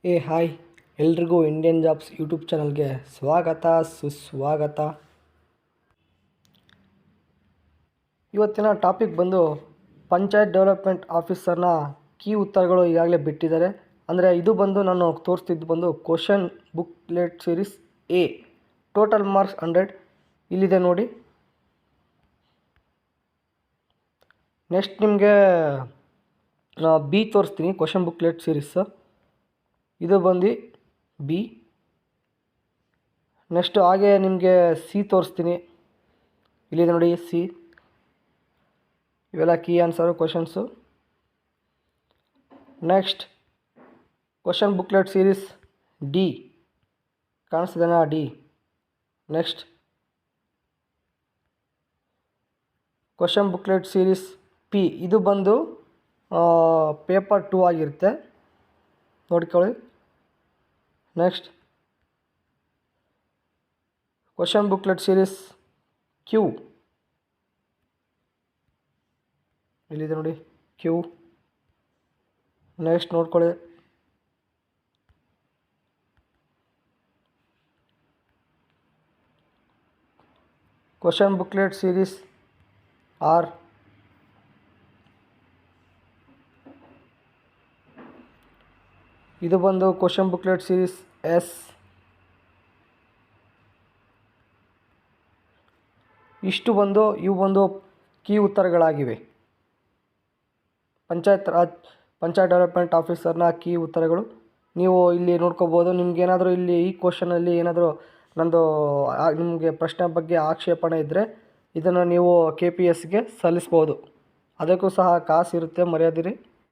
Hi ಎಲ್ರಿಗೂ Indian jobs YouTube ಚಾನಲ್ಗೆ ಸ್ವಾಗತ ಸುಸ್ವಾಗತ. ಇವತ್ತಿನ ಟಾಪಿಕ್ ಬಂದು ಪಂಚಾಯತ್ ಡೆವಲಪ್ಮೆಂಟ್ ಆಫೀಸರ್ನ ಕೀ ಉತ್ತರಗಳು ಈಗಾಗಲೇ ಬಿಟ್ಟಿದ್ದಾರೆ. ಅಂದರೆ ಇದು ಬಂದು ನಾನು ತೋರಿಸ್ತಿದ್ದು ಬಂದು question booklet series A, total marks 100 ಇಲ್ಲಿದೆ ನೋಡಿ. ನೆಕ್ಸ್ಟ್ ನಿಮಗೆ ಬಿ ತೋರಿಸ್ತೀನಿ, ಕ್ವಶನ್ ಬುಕ್ಲೆಟ್ ಸೀರೀಸ್ ಇದು ಬಂದು ಬಿ. ನೆಕ್ಸ್ಟ್ ಹಾಗೆ ನಿಮಗೆ ಸಿ ತೋರಿಸ್ತೀನಿ, ಇಲ್ಲಿದೆ ನೋಡಿ ಸಿ. ಇವೆಲ್ಲ key answer questions. Next question booklet series D, ಕಾಣಿಸ್ತಿದೆನಾ D. Next question booklet series P, ಇದು ಬಂದು ಪೇಪರ್ 2 ಆಗಿರುತ್ತೆ, ನೋಡ್ಕೊಳ್ಳಿ. Next question booklet series Q, ಇಲ್ಲಿದೆ ನೋಡಿ ಕ್ಯೂ. ನೆಕ್ಸ್ಟ್ ನೋಡ್ಕೊಳ್ಳಿ. ಕ್ವಶನ್ ಬುಕ್ಲೆಟ್ ಸೀರೀಸ್ ಆರ್, ಇದು ಬಂದು ಕ್ವಶನ್ ಬುಕ್ಲೆಟ್ ಸೀರೀಸ್ ಎಸ್. ಇವು ಬಂದು ಕೀ ಉತ್ತರಗಳಾಗಿವೆ. ಪಂಚಾಯತ್ ಡೆವಲಪ್ಮೆಂಟ್ ಆಫೀಸರ್ನ ಕೀ ಉತ್ತರಗಳು ನೀವು ಇಲ್ಲಿ ನೋಡ್ಕೋಬೋದು. ನಿಮಗೇನಾದರೂ ಇಲ್ಲಿ ಈ ಕ್ವಶನಲ್ಲಿ ಏನಾದರೂ ನಿಮಗೆ ಪ್ರಶ್ನೆ ಬಗ್ಗೆ ಆಕ್ಷೇಪಣೆ ಇದ್ದರೆ ಇದನ್ನು ನೀವು KPSಗೆ ಸಲ್ಲಿಸ್ಬೋದು. ಅದಕ್ಕೂ ಸಹ ಕಾಸು ಇರುತ್ತೆ, ಮರೆಯದಿರಿ.